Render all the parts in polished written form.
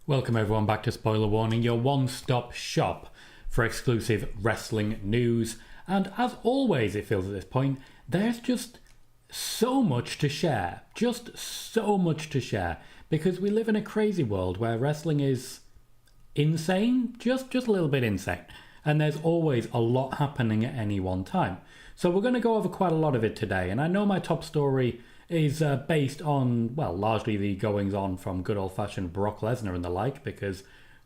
Welcome everyone back to Spoiler Warning, your one-stop shop for exclusive wrestling news. And as always, it feels at this point, there's just so much to share. Just so much to share. Because we live in a crazy world where wrestling is insane. Just a little bit insane. And there's always a lot happening at any one time. So we're going to go over quite a lot of it today. And I know my top story is based on, well, largely the goings-on from good old-fashioned Brock Lesnar and the like, because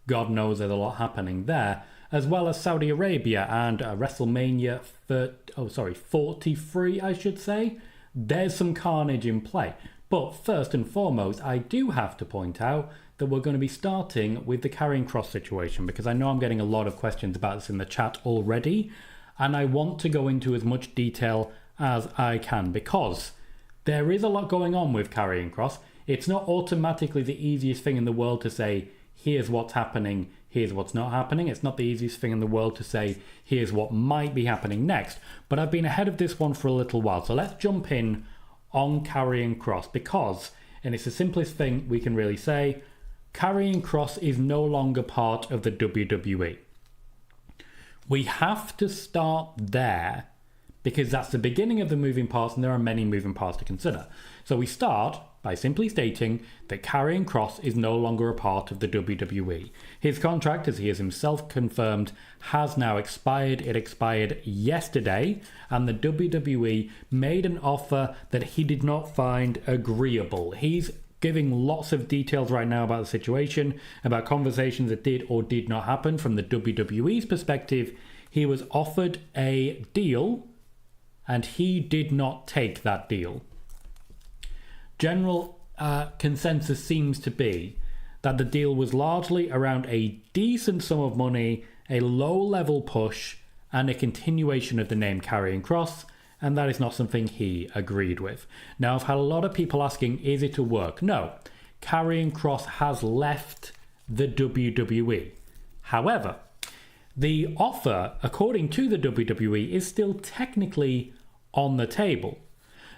God knows there's a lot happening there, as well as Saudi Arabia and WrestleMania 43, I should say. There's some carnage in play. But first and foremost, I do have to point out that we're going to be starting with the Karrion Kross situation, because I know I'm getting a lot of questions about this in the chat already, and I want to go into as much detail as I can, because there is a lot going on with Karrion Kross. It's not automatically the easiest thing in the world to say, here's what's happening, here's what's not happening. It's not the easiest thing in the world to say, here's what might be happening next. But I've been ahead of this one for a little while. So let's jump in on Karrion Kross because, and it's the simplest thing we can really say, Karrion Kross is no longer part of the WWE. We have to start there, because that's the beginning of the moving parts, and there are many moving parts to consider. So we start by simply stating that Karrion Kross is no longer a part of the WWE. His contract, as he has himself confirmed, has now expired. It expired yesterday, and the WWE made an offer that he did not find agreeable. He's giving lots of details right now about the situation, about conversations that did or did not happen. From the WWE's perspective, he was offered a deal, and he did not take that deal. General consensus seems to be that the deal was largely around a decent sum of money, a low-level push, and a continuation of the name Karrion Kross, and that is not something he agreed with. Now, I've had a lot of people asking, is it a work? No. Karrion Kross has left the WWE. However, the offer, according to the WWE, is still technically on the table.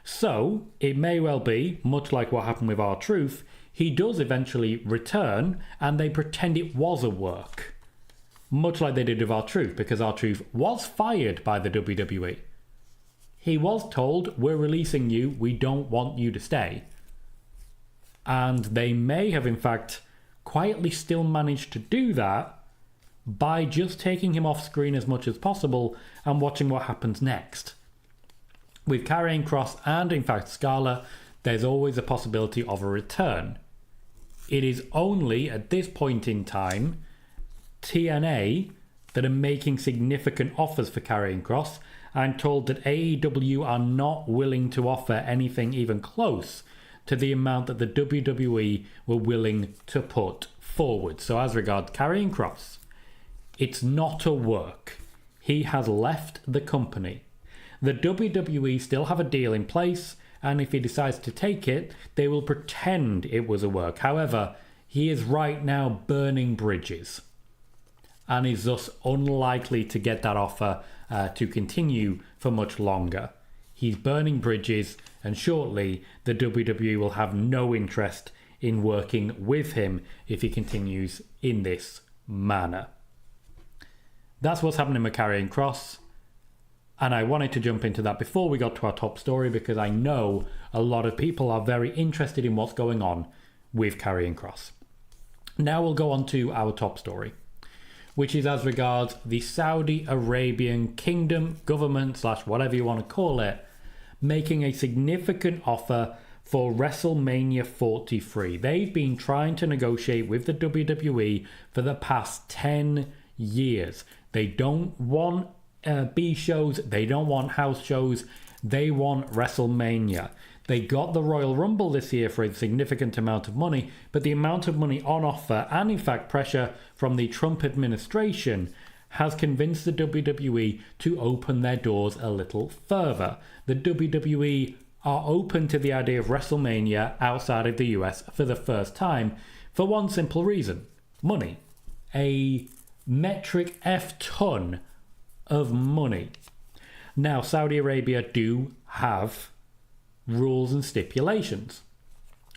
So, it may well be, much like what happened with R-Truth, he does eventually return and they pretend it was a work. Much like they did with R-Truth, because R-Truth was fired by the WWE. He was told, we're releasing you, we don't want you to stay. And they may have, in fact, quietly still managed to do that by just taking him off screen as much as possible and watching what happens next. With Karrion Kross and, in fact, Scala, there's always a possibility of a return. It is only, at this point in time, TNA that are making significant offers for Karrion Kross. I'm told that AEW are not willing to offer anything even close to the amount that the WWE were willing to put forward. So as regards Karrion Kross, it's not a work. He has left the company. The WWE still have a deal in place, and if he decides to take it, they will pretend it was a work. However, he is right now burning bridges and is thus unlikely to get that offer to continue for much longer. He's burning bridges, and shortly the WWE will have no interest in working with him if he continues in this manner. That's what's happening with Karrion Kross. And I wanted to jump into that before we got to our top story, because I know a lot of people are very interested in what's going on with Karrion Kross. Now we'll go on to our top story, which is as regards the Saudi Arabian kingdom, government / whatever you want to call it, making a significant offer for WrestleMania 43. They've been trying to negotiate with the WWE for the past 10 years. They don't want B shows, they don't want house shows, they want WrestleMania. They got the Royal Rumble this year for a significant amount of money, but the amount of money on offer, and in fact pressure from the Trump administration, has convinced the WWE to open their doors a little further. The WWE are open to the idea of WrestleMania outside of the US for the first time, for one simple reason: money. A metric F ton of money. Now, Saudi Arabia do have rules and stipulations.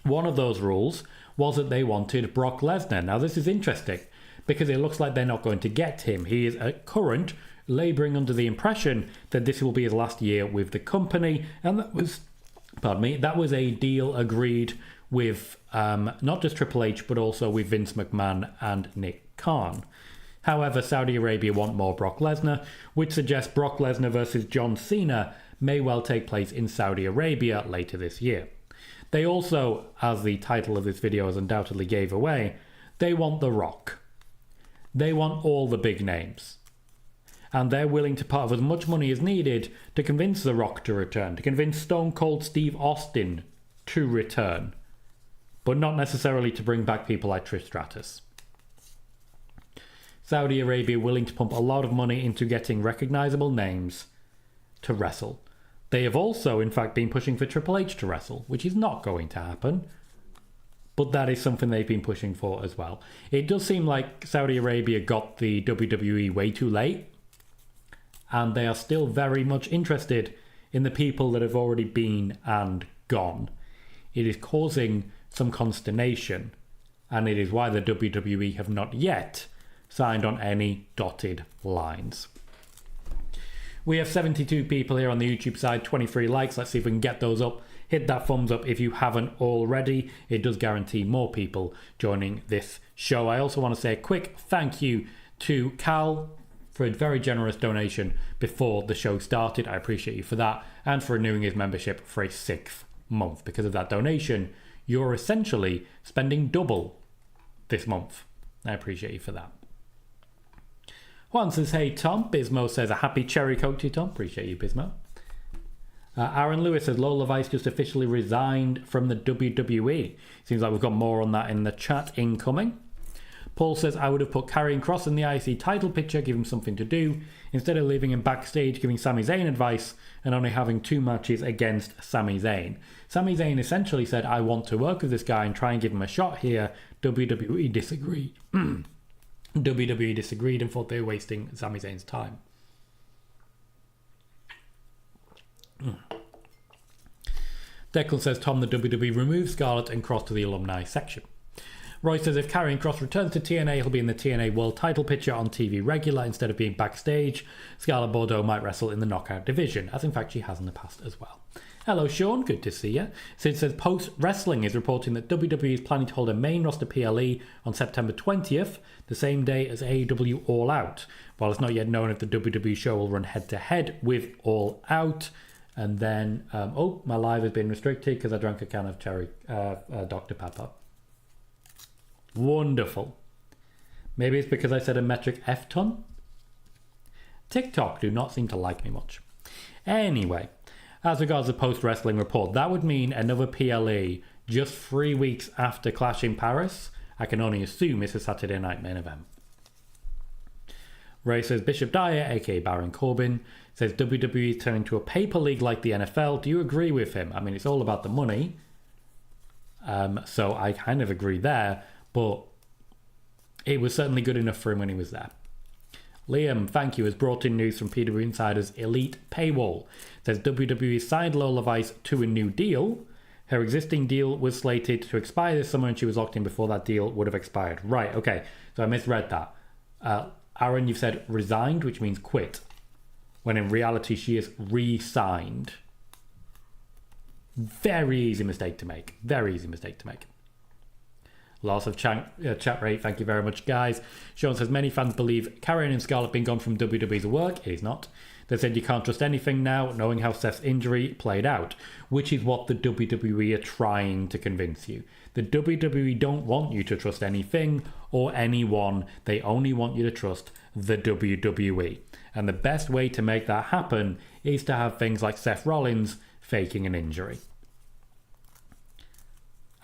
One of those rules was that they wanted Brock Lesnar. Now, this is interesting because it looks like they're not going to get him. He is at current labouring under the impression that this will be his last year with the company, and that was a deal agreed with not just Triple H but also with Vince McMahon and Nick Khan. However, Saudi Arabia want more Brock Lesnar, which suggests Brock Lesnar versus John Cena may well take place in Saudi Arabia later this year. They also, as the title of this video has undoubtedly gave away, they want The Rock. They want all the big names. And they're willing to part with as much money as needed to convince The Rock to return, to convince Stone Cold Steve Austin to return, but not necessarily to bring back people like Trish Stratus. Saudi Arabia willing to pump a lot of money into getting recognizable names to wrestle. They have also, in fact, been pushing for Triple H to wrestle, which is not going to happen. But that is something they've been pushing for as well. It does seem like Saudi Arabia got the WWE way too late. And they are still very much interested in the people that have already been and gone. It is causing some consternation. And it is why the WWE have not yet signed on any dotted lines. We have 72 people here on the YouTube side, 23 likes. Let's see if we can get those up. Hit that thumbs up if you haven't already. It does guarantee more people joining this show. I also want to say a quick thank you to Cal for a very generous donation before the show started. I appreciate you for that, and for renewing his membership for a 6th month. Because of that donation, you're essentially spending double this month. I appreciate you for that. Juan says, hey Tom. Bismo says, a happy cherry coke to you, Tom. Appreciate you, Bismo. Aaron Lewis says, Lola Vice just officially resigned from the WWE. Seems like we've got more on that in the chat incoming. Paul says, I would have put Karrion Kross in the IC title picture, give him something to do, instead of leaving him backstage giving Sami Zayn advice and only having 2 matches against Sami Zayn. Sami Zayn essentially said, I want to work with this guy and try and give him a shot here. WWE disagreed. WWE disagreed and thought they were wasting Sami Zayn's time. Declan says, Tom, the WWE removed Scarlett and Kross to the alumni section. Roy says, if Karrion Kross returns to TNA, he'll be in the TNA World title picture on TV regular instead of being backstage. Scarlett Bordeaux might wrestle in the knockout division, as in fact she has in the past as well. Hello Sean, good to see you. Sid says, Post Wrestling is reporting that WWE is planning to hold a main roster PLE on September 20th, the same day as AEW All Out. While it's not yet known if the WWE show will run head to head with All Out. And then, my live has been restricted because I drank a can of cherry Dr. Pepper. Wonderful. Maybe it's because I said a metric F-ton? TikTok do not seem to like me much. Anyway, as regards the post-wrestling report, that would mean another PLE just 3 weeks after Clash in Paris. I can only assume it's a Saturday night main event. Ray says, Bishop Dyer, aka Baron Corbin, says WWE is turning to a paper league like the NFL. Do you agree with him? I mean, it's all about the money. So I kind of agree there, but it was certainly good enough for him when he was there. Liam, thank you, has brought in news from PWInsider's Elite Paywall. It says WWE signed Lola Vice to a new deal. Her existing deal was slated to expire this summer and she was locked in before that deal would have expired. Right, okay, so I misread that. Aaron, you've said resigned, which means quit, when in reality she is re-signed. Very easy mistake to make. Very easy mistake to make. Loss of chat rate, thank you very much, guys. Sean says, many fans believe Karrion and Scarlett being gone from WWE's work. It is not. They said you can't trust anything now, knowing how Seth's injury played out, which is what the WWE are trying to convince you. The WWE don't want you to trust anything or anyone. They only want you to trust the WWE. And the best way to make that happen is to have things like Seth Rollins faking an injury.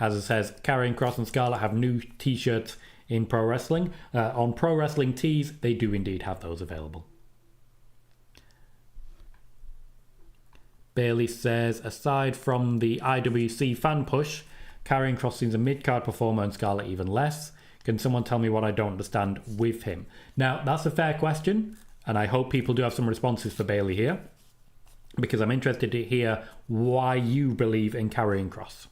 As it says, Karrion Kross and Scarlett have new t-shirts in pro wrestling. On Pro Wrestling Tees, they do indeed have those available. Bailey says, aside from the IWC fan push, Karrion Kross seems a mid-card performer and Scarlett even less. Can someone tell me what I don't understand with him? Now, that's a fair question, and I hope people do have some responses for Bailey here, because I'm interested to hear why you believe in Karrion Kross.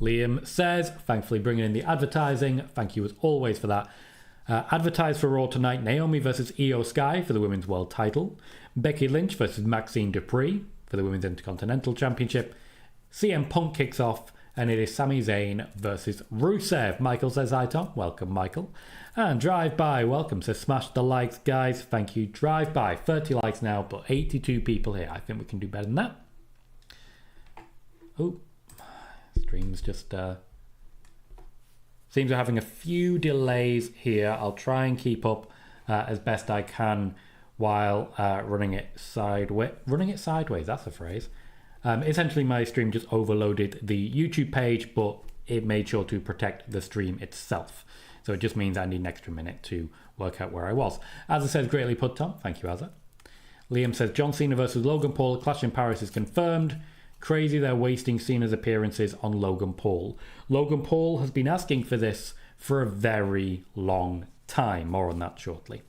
Liam says, thankfully bringing in the advertising. Thank you as always for that. Advertised for Raw tonight, Naomi versus Io Sky for the Women's World title. Becky Lynch versus Maxine Dupree for the Women's Intercontinental Championship. CM Punk kicks off, and it is Sami Zayn versus Rusev. Michael says hi, Tom. Welcome, Michael. And Drive By, welcome. Says smash the likes, guys. Thank you. Drive By, 30 likes now, but 82 people here. I think we can do better than that. Oh, stream's just... seems we're having a few delays here. I'll try and keep up as best I can while running it sideways. Running it sideways, that's a phrase. Essentially, my stream just overloaded the YouTube page, but it made sure to protect the stream itself. So it just means I need an extra minute to work out where I was. Azza says, greatly put, Tom. Thank you, Azza. Liam says, John Cena versus Logan Paul. Clash in Paris is confirmed. Crazy they're wasting Cena's appearances on Logan Paul. Logan Paul has been asking for this for a very long time. More on that shortly.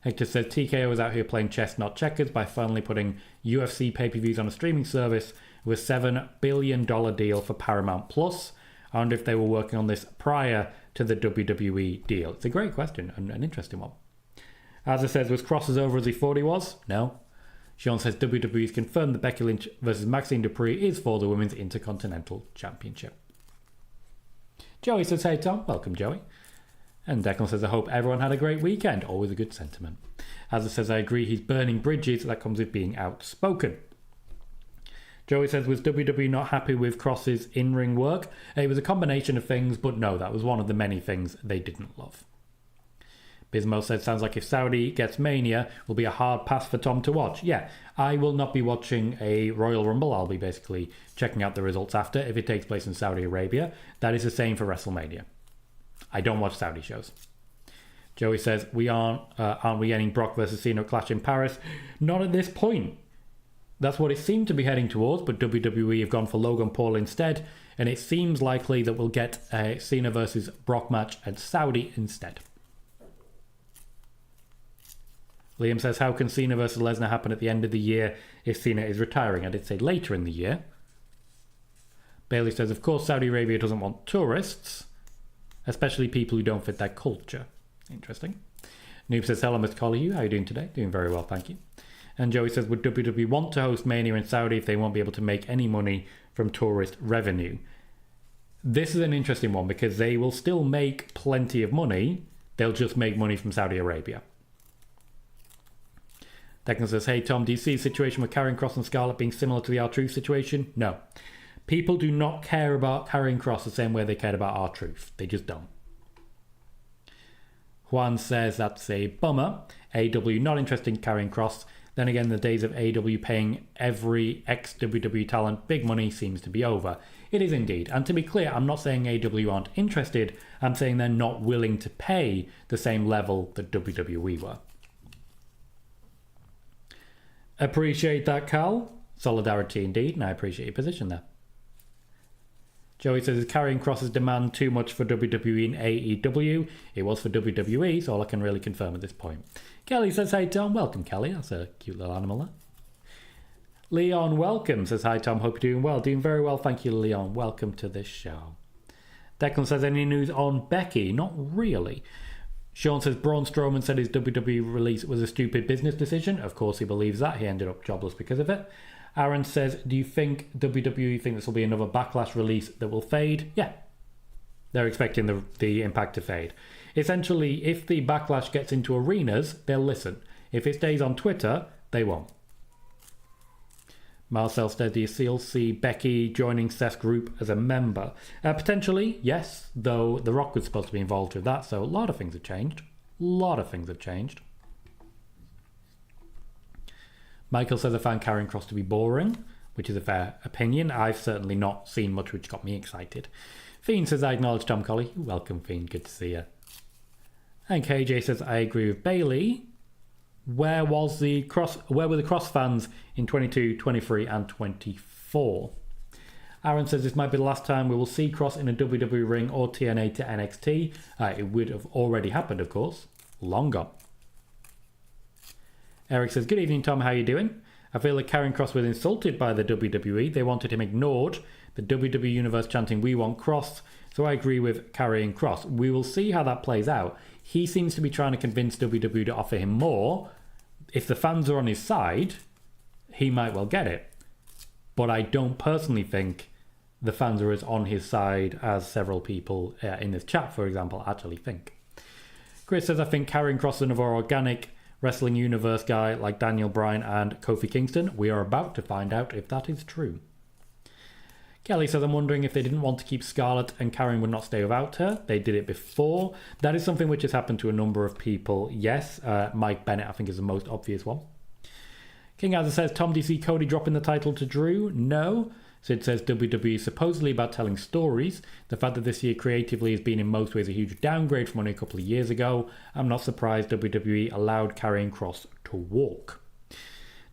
Hector says TKO is out here playing chess, not checkers, by finally putting UFC pay-per-views on a streaming service with a $7 billion deal for Paramount Plus. I wonder if they were working on this prior to the WWE deal. It's a great question and an interesting one. As it says, was Kross as over as he thought he was? No. Sean says WWE's confirmed that Becky Lynch versus Maxine Dupree is for the Women's Intercontinental Championship. Joey says, hey Tom, welcome Joey. And Declan says, I hope everyone had a great weekend. Always a good sentiment. As it says, I agree he's burning bridges. That comes with being outspoken. Joey says, was WWE not happy with Kross's in-ring work? It was a combination of things, but no, that was one of the many things they didn't love. Bismo said, sounds like if Saudi gets Mania, will be a hard pass for Tom to watch. Yeah, I will not be watching a Royal Rumble. I'll be basically checking out the results after if it takes place in Saudi Arabia. That is the same for WrestleMania. I don't watch Saudi shows. Joey says, aren't we getting Brock versus Cena Clash in Paris? Not at this point. That's what it seemed to be heading towards, but WWE have gone for Logan Paul instead, and it seems likely that we'll get a Cena versus Brock match at Saudi instead. Liam says, how can Cena versus Lesnar happen at the end of the year if Cena is retiring? I did say later in the year. Bailey says, of course Saudi Arabia doesn't want tourists, especially people who don't fit their culture. Interesting. Noob says, hello Mr. Colohue, how are you doing today? Doing very well, thank you. And Joey says, would WWE want to host Mania in Saudi if they won't be able to make any money from tourist revenue? This is an interesting one because they will still make plenty of money. They'll just make money from Saudi Arabia. Declan says, hey Tom, do you see a situation with Karrion Kross and Scarlett being similar to the R-Truth situation? No. People do not care about Karrion Kross the same way they cared about R-Truth. They just don't. Juan says that's a bummer. AEW not interested in Karrion Kross. Then again, the days of AEW paying every ex-WWE talent big money seems to be over. It is indeed. And to be clear, I'm not saying AEW aren't interested. I'm saying they're not willing to pay the same level that WWE were. Appreciate that, Cal. Solidarity indeed, and I appreciate your position there. Joey says, is Karrion Kross's demand too much for WWE and AEW? It was for WWE, so all I can really confirm at this point. Kelly says, hey Tom, welcome Kelly. That's a cute little animal there. Leon, welcome, says, hi Tom, hope you're doing well. Doing very well, thank you Leon. Welcome to this show. Declan says, any news on Becky? Not really. Sean says, Braun Strowman said his WWE release was a stupid business decision. Of course he believes that. He ended up jobless because of it. Aaron says, do you think WWE think this will be another Backlash release that will fade? Yeah. They're expecting the impact to fade. Essentially, if the Backlash gets into arenas, they'll listen. If it stays on Twitter, they won't. Marcel said, do you still see Becky joining Seth's group as a member? Potentially, yes, though The Rock was supposed to be involved with that, so a lot of things have changed. Michael says, I found Karrion Kross to be boring, which is a fair opinion. I've certainly not seen much which got me excited. Fiend says, I acknowledge Tom Colley. Welcome, Fiend. Good to see you. And KJ says, I agree with Bailey. Where were the Kross fans in 22, 23 and 24? Aaron says this might be the last time we will see Kross in a WWE ring or TNA to NXT. It would have already happened, of course. Long gone. Eric says, good evening, Tom. How are you doing? I feel like Karrion Kross was insulted by the WWE. They wanted him ignored The WWE Universe chanting, "We want Kross." So I agree with Karrion Kross. We will see how that plays out. He seems to be trying to convince WWE to offer him more. If the fans are on his side, he might well get it. But I don't personally think the fans are as on his side as several people in this chat, for example, actually think. Chris says, I think Karrion Kross is another organic wrestling universe guy like Daniel Bryan and Kofi Kingston. We are about to find out if that is true. Kelly says, I'm wondering if they didn't want to keep Scarlett and Karrion would not stay without her. They did it before. That is something which has happened to a number of people. Yes, Mike Bennett, I think, is the most obvious one. King Azza says, Tom, do you see Cody dropping the title to Drew? No. Sid says, WWE is supposedly about telling stories. The fact that this year creatively has been in most ways a huge downgrade from only a couple of years ago. I'm not surprised WWE allowed Karrion Kross to walk.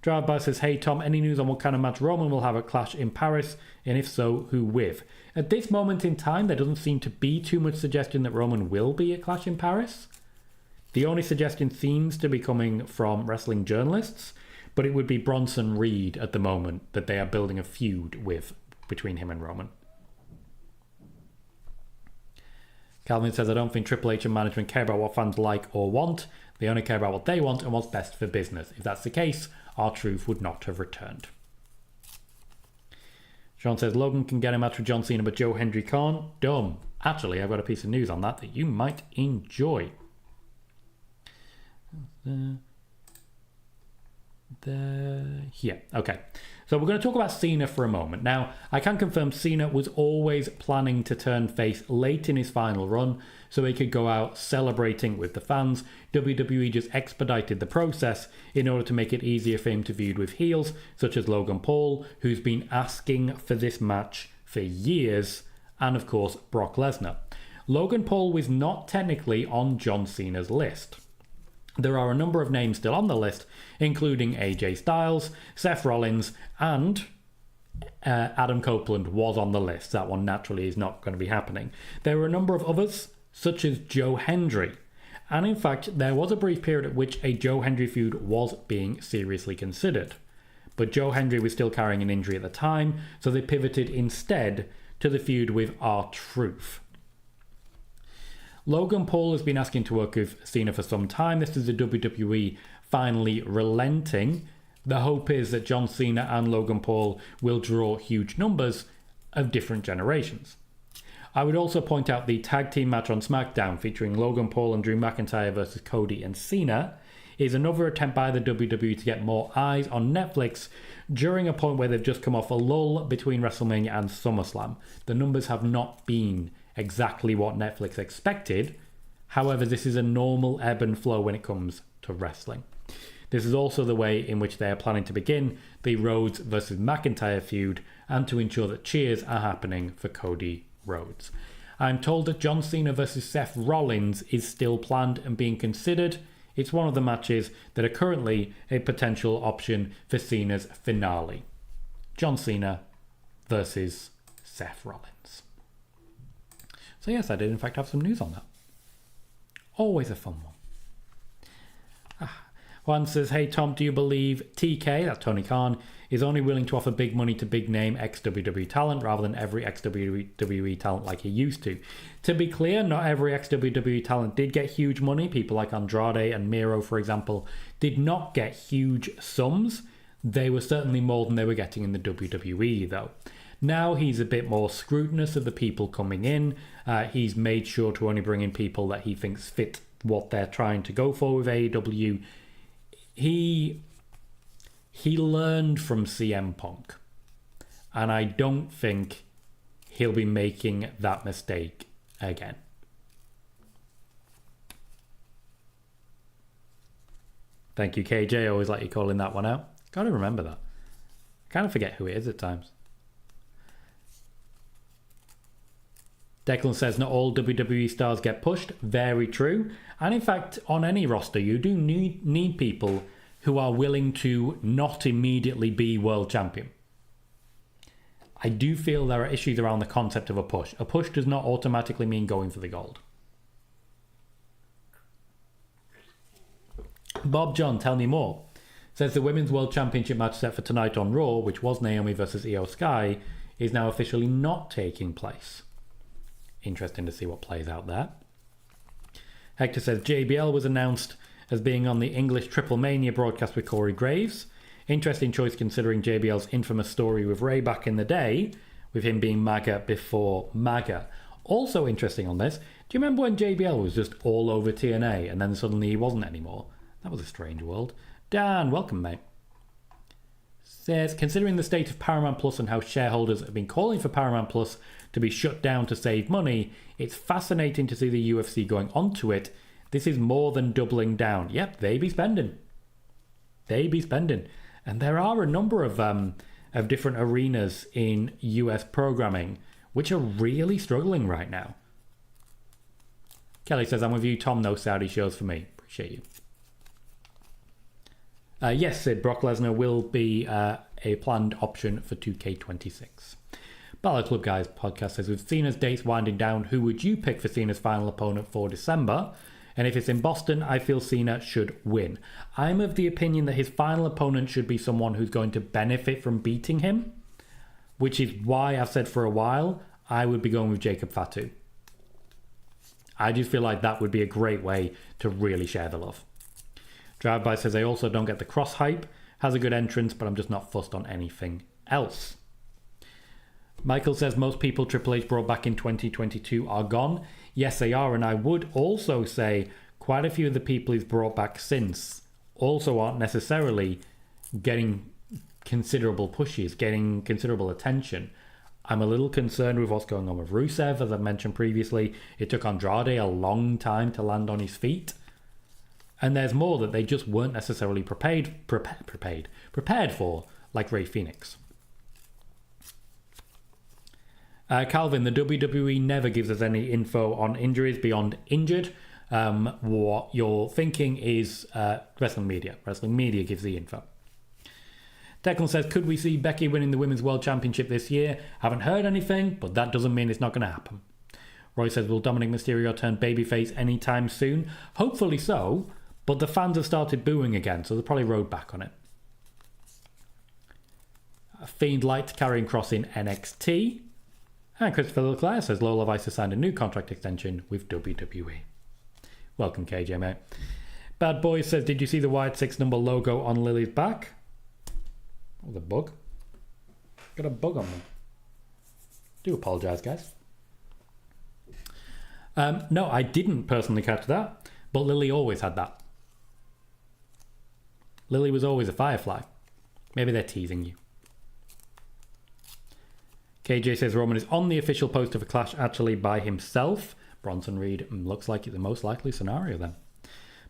Drive-by says, hey Tom, any news on what kind of match Roman will have at Clash in Paris? And if so, who with? At this moment in time, there doesn't seem to be too much suggestion that Roman will be at Clash in Paris. The only suggestion seems to be coming from wrestling journalists, but it would be Bronson Reed at the moment that they are building a feud with between him and Roman. Calvin says, I don't think Triple H and management care about what fans like or want. They only care about what they want and what's best for business. If that's the case, R-Truth would not have returned. Sean says, Logan can get a match with John Cena, but Joe Hendry can't. Dumb. Actually, I've got a piece of news on that you might enjoy. Here. Okay. So we're going to talk about Cena for a moment. Now, I can confirm Cena was always planning to turn face late in his final run so he could go out celebrating with the fans. WWE just expedited the process in order to make it easier for him to feud with heels, such as Logan Paul, who's been asking for this match for years, and of course, Brock Lesnar. Logan Paul was not technically on John Cena's list. There are a number of names still on the list, including AJ Styles, Seth Rollins, and Adam Copeland was on the list. That one naturally is not going to be happening. There were a number of others, such as Joe Hendry. And in fact, there was a brief period at which a Joe Hendry feud was being seriously considered. But Joe Hendry was still carrying an injury at the time, so they pivoted instead to the feud with R-Truth. Logan Paul has been asking to work with Cena for some time. This is the WWE finally relenting. The hope is that John Cena and Logan Paul will draw huge numbers of different generations. I would also point out the tag team match on SmackDown featuring Logan Paul and Drew McIntyre versus Cody and Cena is another attempt by the WWE to get more eyes on Netflix during a point where they've just come off a lull between WrestleMania and SummerSlam. The numbers have not been exactly what Netflix expected. However, this is a normal ebb and flow when it comes to wrestling. This is also the way in which they are planning to begin the Rhodes versus McIntyre feud and to ensure that cheers are happening for Cody Rhodes. I'm told that John Cena versus Seth Rollins is still planned and being considered. It's one of the matches that are currently a potential option for Cena's finale. John Cena versus Seth Rollins. So yes, I did in fact have some news on that. Always a fun one. Juan says, hey Tom, do you believe TK, that's Tony Khan, is only willing to offer big money to big name ex-WWE talent rather than every ex-WWE talent like he used to? To be clear, not every ex-WWE talent did get huge money. People like Andrade and Miro, for example, did not get huge sums. They were certainly more than they were getting in the WWE though. Now he's a bit more scrutinous of the people coming in. He's made sure to only bring in people that he thinks fit what they're trying to go for with AEW. He learned from CM Punk. And I don't think he'll be making that mistake again. Thank you, KJ. I always like you calling that one out. Gotta remember that. I kind of forget who it is at times. Declan says not all WWE stars get pushed. Very true. And in fact, on any roster, you do need people who are willing to not immediately be world champion. I do feel there are issues around the concept of a push. A push does not automatically mean going for the gold. Bob John, tell me more. Says the Women's World Championship match set for tonight on Raw, which was Naomi versus Io Sky, is now officially not taking place. Interesting to see what plays out there. Hector says JBL was announced as being on the English Triple Mania broadcast with Corey Graves. Interesting choice considering JBL's infamous story with Ray back in the day, with him being MAGA before MAGA. Also interesting on this, do you remember when JBL was just all over TNA and then suddenly he wasn't anymore? That was a strange world. Dan, welcome mate. Says, considering the state of Paramount Plus and how shareholders have been calling for Paramount Plus to be shut down to save money, it's fascinating to see the UFC going onto it. This is more than doubling down. Yep, they be spending. They be spending. And there are a number of different arenas in US programming which are really struggling right now. Kelly says, I'm with you, Tom. No Saudi shows for me. Appreciate you. Yes, Sid, Brock Lesnar will be a planned option for 2K26. Balor Club Guys podcast says, with Cena's dates winding down, who would you pick for Cena's final opponent for December? And if it's in Boston, I feel Cena should win. I'm of the opinion that his final opponent should be someone who's going to benefit from beating him, which is why I've said for a while I would be going with Jacob Fatu. I just feel like that would be a great way to really share the love. Drive-By says, I also don't get the Cross hype. Has a good entrance, but I'm just not fussed on anything else. Michael says, most people Triple H brought back in 2022 are gone. Yes, they are, and I would also say quite a few of the people he's brought back since also aren't necessarily getting considerable pushes, getting considerable attention. I'm a little concerned with what's going on with Rusev, as I've mentioned previously. It took Andrade a long time to land on his feet. And there's more that they just weren't necessarily prepared for, like Rey Fenix. Calvin, the WWE never gives us any info on injuries beyond injured. What you're thinking is Wrestling Media. Wrestling Media gives the info. Declan says, could we see Becky winning the Women's World Championship this year? Haven't heard anything, but that doesn't mean it's not going to happen. Roy says, will Dominic Mysterio turn babyface anytime soon? Hopefully so, but the fans have started booing again, so they'll probably rode back on it. Fiend liked Karrion Kross in NXT. And Christopher Leclerc says, Lola Vice has signed a new contract extension with WWE. Welcome, KJ, mate. Bad Boy says, did you see the white 6 number logo on Lily's back? Oh, the bug. Got a bug on me. Do apologise, guys. No, I didn't personally catch that, but Lily always had that. Lily was always a Firefly. Maybe they're teasing you. KJ says Roman is on the official poster for Clash actually by himself. Bronson Reed looks like the most likely scenario then.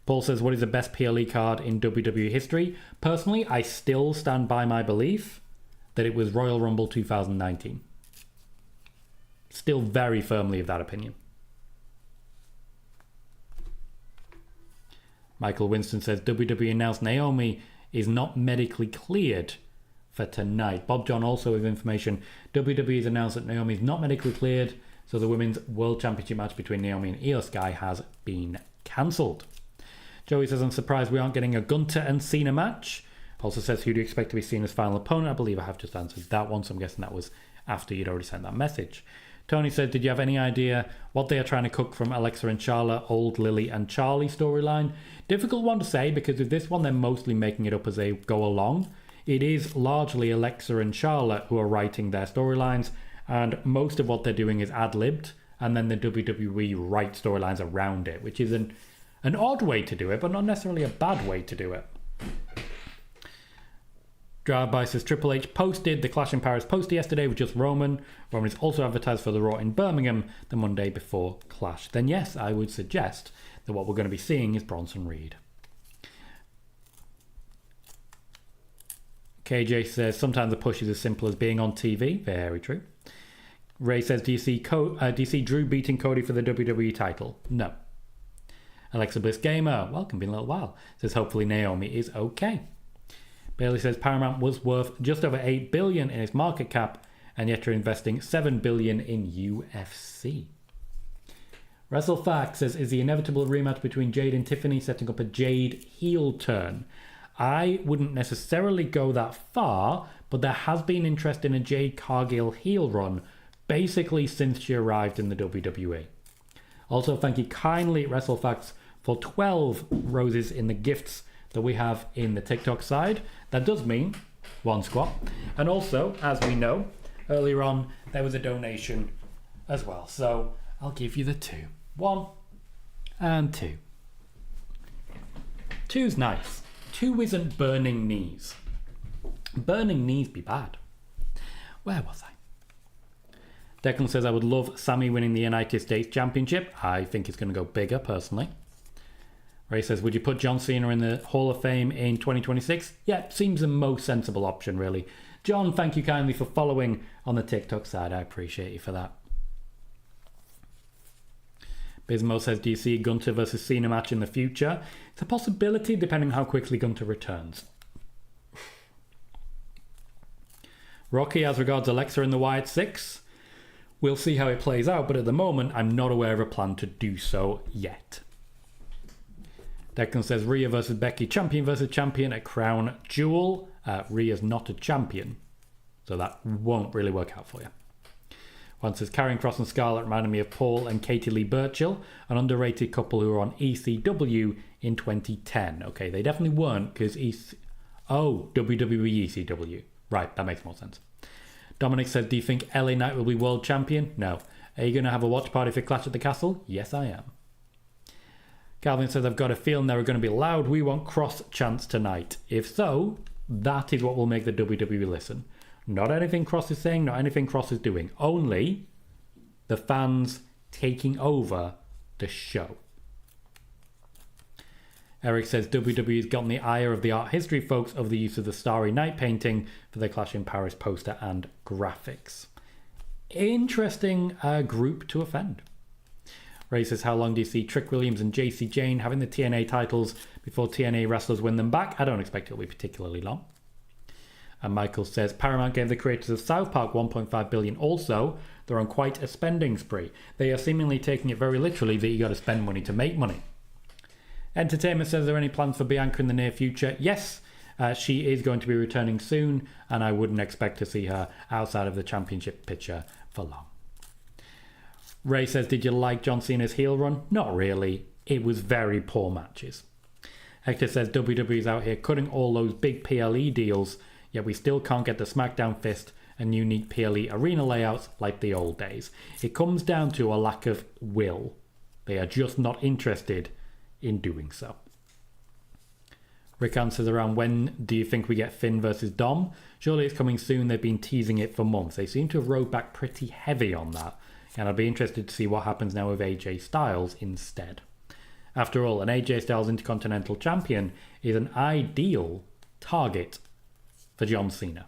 Paul says, what is the best PLE card in WWE history? Personally, I still stand by my belief that it was Royal Rumble 2019. Still very firmly of that opinion. Michael Winston says, WWE announced Naomi is not medically cleared for tonight. Bob John also with information. WWE has announced that Naomi is not medically cleared, so the Women's World Championship match between Naomi and Io Sky has been cancelled. Joey says, I'm surprised we aren't getting a Gunter and Cena match. Also says, who do you expect to be Cena's final opponent? I believe I have just answered that one, so I'm guessing that was after you'd already sent that message. Tony said, did you have any idea what they are trying to cook from Alexa and Charlotte, old Lily and Charlie storyline? Difficult one to say, because with this one, they're mostly making it up as they go along. It is largely Alexa and Charlotte who are writing their storylines, and most of what they're doing is ad-libbed, and then the WWE write storylines around it, which is an odd way to do it, but not necessarily a bad way to do it. Drive-By says Triple H posted the Clash in Paris poster yesterday with just Roman. Roman is also advertised for the Raw in Birmingham the Monday before Clash. Then yes, I would suggest that what we're going to be seeing is Bronson Reed. KJ says sometimes the push is as simple as being on TV. Very true. Ray says, do you see Drew beating Cody for the WWE title? No. Alexa Bliss Gamer, welcome, been a little while, says hopefully Naomi is okay. Bailey says Paramount was worth just over $8 billion in its market cap, and yet you're investing $7 billion in UFC. WrestleFact says, is the inevitable rematch between Jade and Tiffany setting up a Jade heel turn? I wouldn't necessarily go that far, but there has been interest in a Jade Cargill heel run basically since she arrived in the WWE. Also, thank you kindly, WrestleFacts, for 12 roses in the gifts that we have in the TikTok side. That does mean one squat. And also, as we know, earlier on, there was a donation as well. So I'll give you the two. 1 and 2. 2's nice. 2 isn't burning knees. Burning knees be bad. Where was I? Declan says, I would love Sammy winning the United States Championship. I think it's going to go bigger, personally. Ray says, would you put John Cena in the Hall of Fame in 2026? Yeah, seems the most sensible option, really. John, thank you kindly for following on the TikTok side. I appreciate you for that. Bismo says, do you see a Gunter versus Cena match in the future? It's a possibility, depending on how quickly Gunter returns. Rocky, as regards Alexa in the Wyatt 6. We'll see how it plays out, but at the moment, I'm not aware of a plan to do so yet. Declan says, Rhea versus Becky, champion versus champion at Crown Jewel. Rhea's not a champion, so that won't really work out for you. One says, Karrion Kross and Scarlett reminded me of Paul and Katie Lee Burchill, an underrated couple who were on ECW in 2010. Okay, they definitely weren't, because WWE ECW. Right, that makes more sense. Dominic says, do you think LA Knight will be world champion? No. Are you going to have a watch party for Clash at the Castle? Yes, I am. Calvin says, I've got a feeling they're going to be loud. We want Cross chants tonight. If so, that is what will make the WWE listen. Not anything Cross is saying, not anything Cross is doing. Only the fans taking over the show. Eric says, WWE's gotten the ire of the art history folks over the use of the Starry Night painting for their Clash in Paris poster and graphics. Interesting group to offend. Ray says, how long do you see Trick Williams and JC Jane having the TNA titles before TNA wrestlers win them back? I don't expect it'll be particularly long. And Michael says, Paramount gave the creators of South Park $1.5 billion. Also, they're on quite a spending spree. They are seemingly taking it very literally that you got to spend money to make money. Entertainment says, are there any plans for Bianca in the near future? Yes, she is going to be returning soon, and I wouldn't expect to see her outside of the championship picture for long. Ray says, did you like John Cena's heel run? Not really. It was very poor matches. Hector says, WWE's out here cutting all those big PLE deals, yet we still can't get the SmackDown Fist and unique PLE arena layouts like the old days. It comes down to a lack of will. They are just not interested in doing so. Rick answers around, when do you think we get Finn versus Dom? Surely it's coming soon. They've been teasing it for months. They seem to have rode back pretty heavy on that, and I'd be interested to see what happens now with AJ Styles instead. After all, an AJ Styles Intercontinental Champion is an ideal target for John Cena.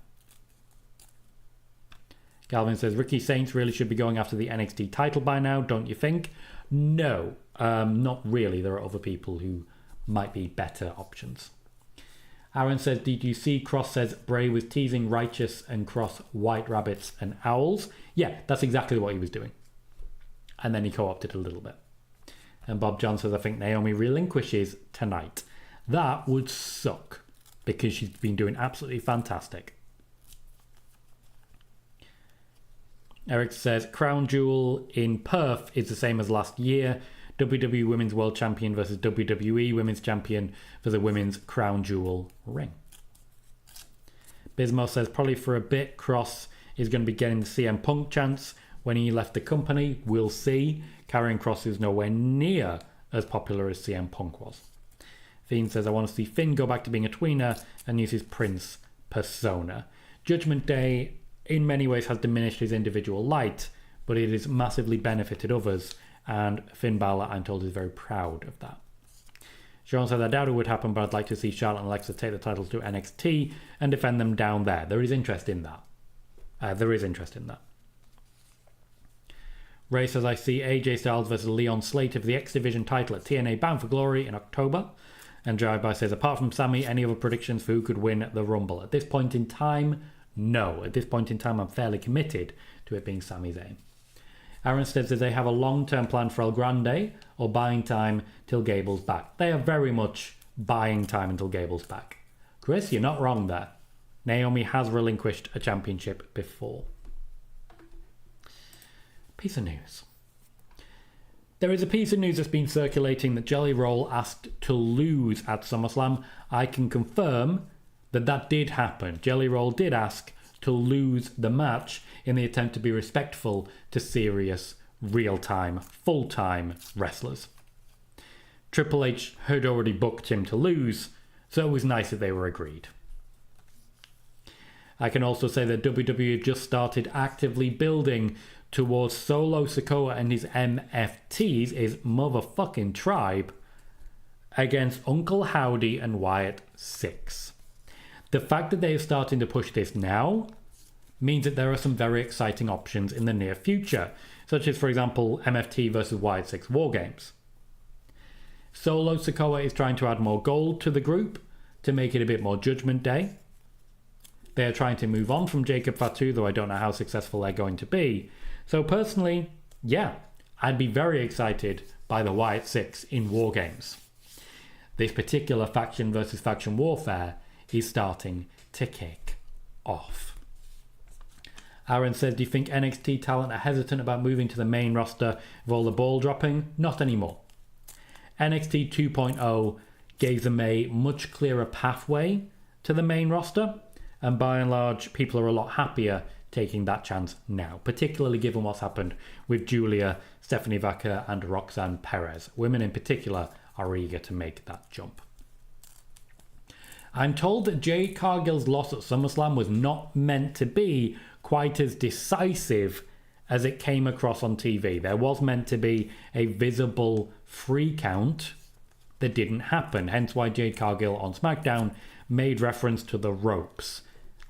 Galvin says, Ricky Saints really should be going after the NXT title by now, don't you think? No, not really. There are other people who might be better options. Aaron says, did you see Cross says Bray was teasing Righteous and Cross white rabbits and owls? Yeah, that's exactly what he was doing. And then he co-opted a little bit. And Bob John says, I think Naomi relinquishes tonight. That would suck, because she's been doing absolutely fantastic. Eric says, Crown Jewel in Perth is the same as last year. WWE Women's World Champion versus WWE Women's Champion for the Women's Crown Jewel ring. Bismo says, probably for a bit, Cross is going to be getting the CM Punk chance when he left the company. We'll see. Karrion Kross is nowhere near as popular as CM Punk was. Fiend says, I want to see Finn go back to being a tweener and use his Prince persona. Judgment Day in many ways has diminished his individual light, but it has massively benefited others, and Finn Balor, I'm told, is very proud of that. Sean said, I doubt it would happen, but I'd like to see Charlotte and Alexa take the titles to NXT and defend them down there. There is interest in that. Ray says, I see AJ Styles versus Leon Slater for the X Division title at TNA Bound for Glory in October. And Drive-By says, apart from Sammy, any other predictions for who could win the Rumble? At this point in time, no. At this point in time, I'm fairly committed to it being Sami Zayn. Aaron says, they have a long-term plan for El Grande or buying time till Gable's back? They are very much buying time until Gable's back. Chris, you're not wrong there. Naomi has relinquished a championship before. Piece of news. There is a piece of news that's been circulating that Jelly Roll asked to lose at SummerSlam. I can confirm that that did happen. Jelly Roll did ask to lose the match in the attempt to be respectful to serious, real-time, full-time wrestlers. Triple H had already booked him to lose, so it was nice that they were agreed. I can also say that WWE just started actively building towards Solo Sikoa and his MFTs, his motherfucking tribe, against Uncle Howdy and Wyatt 6. The fact that they are starting to push this now means that there are some very exciting options in the near future, such as, for example, MFT versus Wyatt 6 War Games. Solo Sikoa is trying to add more gold to the group to make it a bit more Judgment Day. They are trying to move on from Jacob Fatu, though I don't know how successful they're going to be. So personally, yeah, I'd be very excited by the Wyatt 6 in War Games. This particular faction versus faction warfare is starting to kick off. Aaron says, do you think NXT talent are hesitant about moving to the main roster with all the ball dropping? Not anymore. NXT 2.0 gave them a much clearer pathway to the main roster, and by and large, people are a lot happier taking that chance now, particularly given what's happened with Julia, Stephanie Vaca, and Roxanne Perez. Women in particular are eager to make that jump. I'm told that Jade Cargill's loss at SummerSlam was not meant to be quite as decisive as it came across on TV. There was meant to be a visible free count that didn't happen, hence why Jade Cargill on SmackDown made reference to the ropes.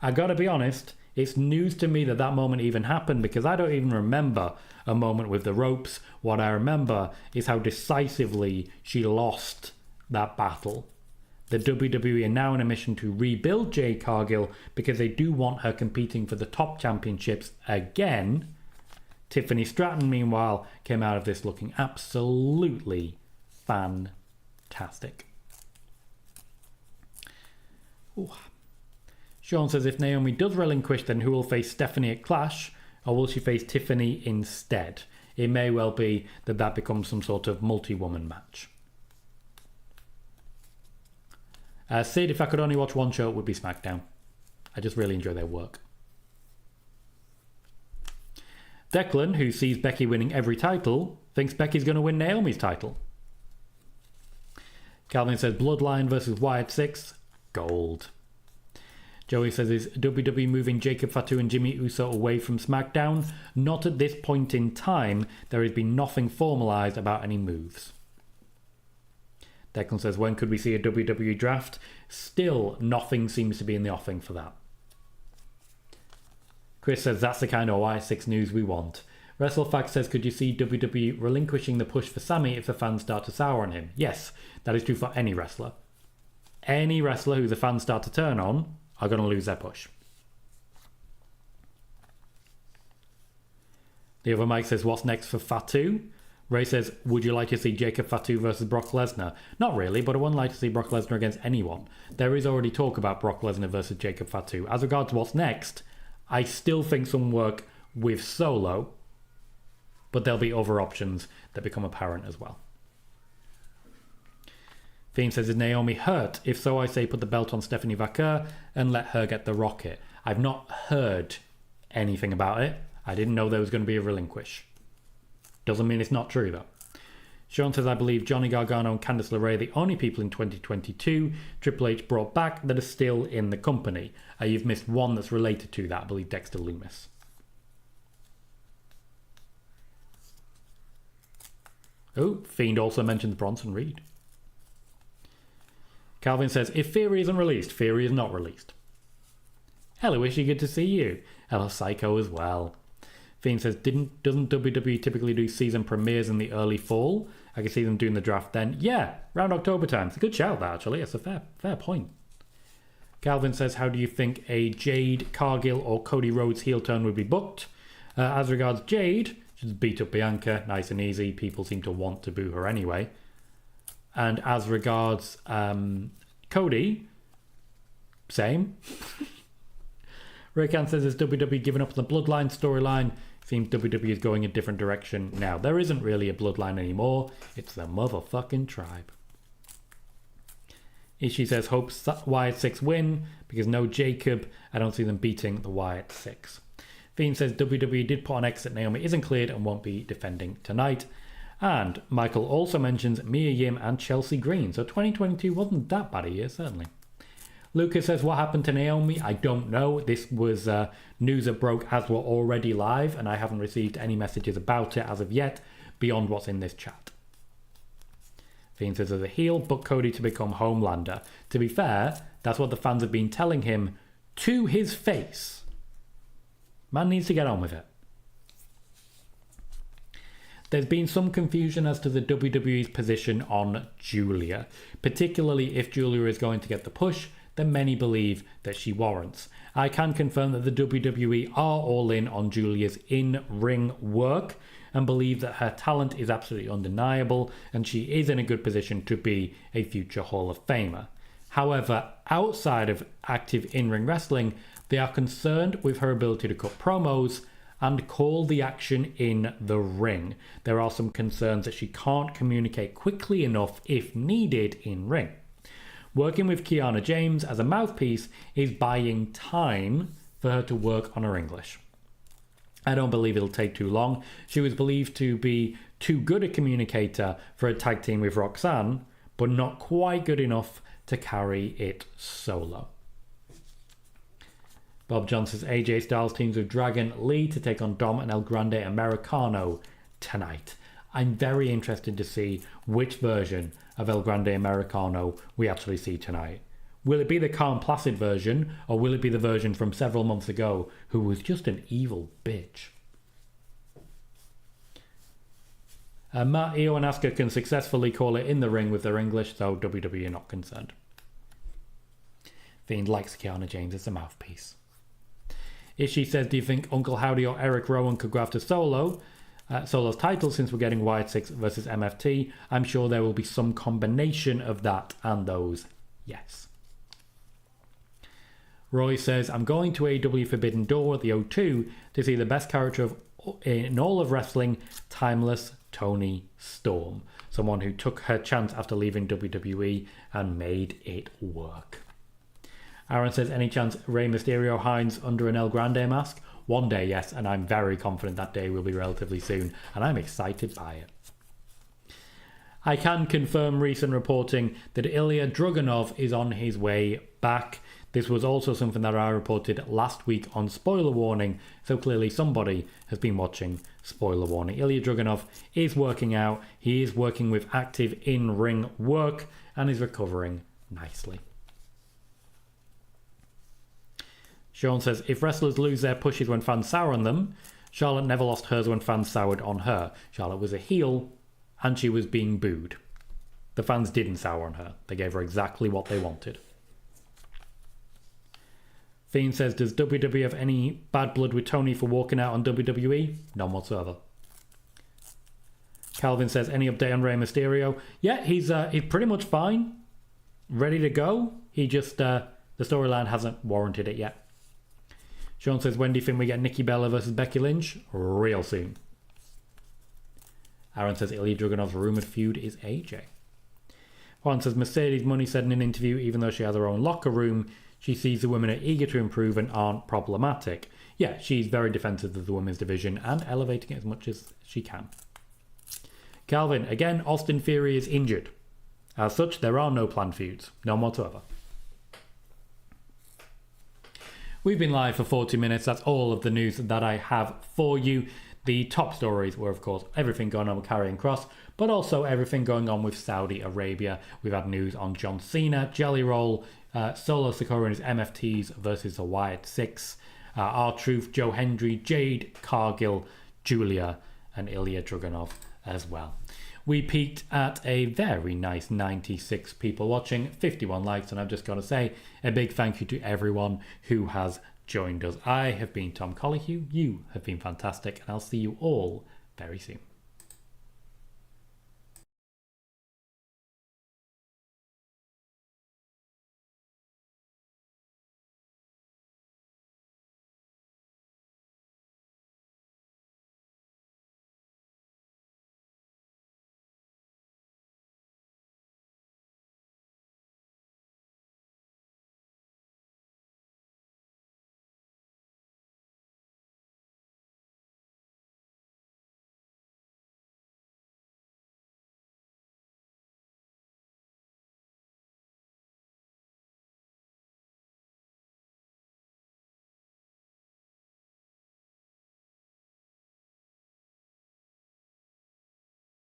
I gotta be honest, it's news to me that that moment even happened, because I don't even remember a moment with the ropes. What I remember is how decisively she lost that battle. The WWE are now in a mission to rebuild Jade Cargill because they do want her competing for the top championships again. Tiffany Stratton, meanwhile, came out of this looking absolutely fantastic. Ooh. Sean says, if Naomi does relinquish, then who will face Stephanie at Clash, or will she face Tiffany instead? It may well be that that becomes some sort of multi-woman match. Sid, if I could only watch one show, it would be SmackDown. I just really enjoy their work. Declan, who sees Becky winning every title, thinks Becky's going to win Naomi's title. Calvin says, Bloodline versus Wyatt 6, gold. Joey says, is WWE moving Jacob Fatu and Jimmy Uso away from SmackDown? Not at this point in time. There has been nothing formalised about any moves. Declan says, when could we see a WWE draft? Still, nothing seems to be in the offing for that. Chris says, that's the kind of Wyatt 6 news we want. WrestleFact says, could you see WWE relinquishing the push for Sammy if the fans start to sour on him? Yes, that is true for any wrestler. Any wrestler who the fans start to turn on are going to lose their push. The other Mike says, what's next for Fatu? Ray says, would you like to see Jacob Fatu versus Brock Lesnar? Not really, but I wouldn't like to see Brock Lesnar against anyone. There is already talk about Brock Lesnar versus Jacob Fatu. As regards what's next, I still think some work with Solo, but there'll be other options that become apparent as well. Fiend says, is Naomi hurt? If so, I say put the belt on Stephanie Vaquer and let her get the rocket. I've not heard anything about it. I didn't know there was going to be a relinquish. Doesn't mean it's not true, though. Sean says, I believe Johnny Gargano and Candice LeRae are the only people in 2022 Triple H brought back that are still in the company. You've missed one that's related to that, I believe Dexter Lumis. Oh, Fiend also mentions Bronson Reed. Calvin says, if Theory isn't released, Theory is not released. Hello, Wishy, good to see you. Hello, Psycho as well. Fiend says, doesn't WWE typically do season premieres in the early fall? I can see them doing the draft then. Yeah, around October time. It's a good shout, that, actually. It's a fair point. Calvin says, how do you think a Jade Cargill or Cody Rhodes heel turn would be booked? As regards Jade, she's beat up Bianca, nice and easy. People seem to want to boo her anyway. And as regards Cody, same. Raycan says, has WWE given up on the Bloodline storyline? Seems WWE is going a different direction now. There isn't really a Bloodline anymore. It's the motherfucking Tribe. Ishii says, hopes Wyatt 6 win because no Jacob. I don't see them beating the Wyatt 6. Fiend says, WWE did put on X that Naomi isn't cleared and won't be defending tonight. And Michael also mentions Mia Yim and Chelsea Green. So 2022 wasn't that bad a year, certainly. Lucas says, what happened to Naomi? I don't know. This was news that broke as we're already live, and I haven't received any messages about it as of yet, beyond what's in this chat. Fiend says, as a heel, book Cody to become Homelander. To be fair, that's what the fans have been telling him to his face. Man needs to get on with it. There's been some confusion as to the WWE's position on Julia, particularly if Julia is going to get the push that many believe that she warrants. I can confirm that the WWE are all in on Julia's in-ring work and believe that her talent is absolutely undeniable and she is in a good position to be a future Hall of Famer. However, outside of active in-ring wrestling, they are concerned with her ability to cut promos and call the action in the ring. There are some concerns that she can't communicate quickly enough if needed in ring. Working with Kiana James as a mouthpiece is buying time for her to work on her English. I don't believe it'll take too long. She was believed to be too good a communicator for a tag team with Roxanne, but not quite good enough to carry it solo. Bob Johnson says AJ Styles teams with Dragon Lee to take on Dom and El Grande Americano tonight. I'm very interested to see which version of El Grande Americano we actually see tonight. Will it be the calm, placid version, or will it be the version from several months ago who was just an evil bitch? Matt, Io and Asuka can successfully call it in the ring with their English, so WWE are not concerned. Fiend likes Kiana James as a mouthpiece. Ishii says, do you think Uncle Howdy or Eric Rowan could go after Solo's title since we're getting Wyatt 6 versus MFT? I'm sure there will be some combination of that and those, yes. Roy says, I'm going to AEW Forbidden Door at the O2 to see the best character in all of wrestling, timeless Toni Storm. Someone who took her chance after leaving WWE and made it work. Aaron says, any chance Rey Mysterio hides under an El Grande mask? One day, yes, and I'm very confident that day will be relatively soon, and I'm excited by it. I can confirm recent reporting that Ilya Dragunov is on his way back. This was also something that I reported last week on Spoiler Warning, so clearly somebody has been watching Spoiler Warning. Ilya Dragunov is working out, he is working with active in-ring work, and is recovering nicely. Sean says, if wrestlers lose their pushes when fans sour on them, Charlotte never lost hers when fans soured on her. Charlotte was a heel, and she was being booed. The fans didn't sour on her. They gave her exactly what they wanted. Fiend says, does WWE have any bad blood with Tony for walking out on WWE? None whatsoever. Calvin says, any update on Rey Mysterio? Yeah, he's pretty much fine. Ready to go. He just, the storyline hasn't warranted it yet. Sean says, when do you think we get Nikki Bella versus Becky Lynch? Real soon. Aaron says, Ilya Dragunov's rumoured feud is AJ. Juan says, Mercedes Money said in an interview, even though she has her own locker room, she sees the women are eager to improve and aren't problematic. Yeah, she's very defensive of the women's division and elevating it as much as she can. Calvin, again, Austin Theory is injured. As such, there are no planned feuds. None whatsoever. We've been live for 40 minutes. That's all of the news that I have for you. The top stories were, of course, everything going on with Karrion Kross, but also everything going on with Saudi Arabia. We've had news on John Cena, Jelly Roll, Solo Sikoa and his MFTs versus the Wyatt 6, R-Truth, Joe Hendry, Jade Cargill, Julia, and Ilya Dragunov as well. We peaked at a very nice 96 people watching, 51 likes, and I've just got to say a big thank you to everyone who has joined us. I have been Tom Colohue, you have been fantastic, and I'll see you all very soon.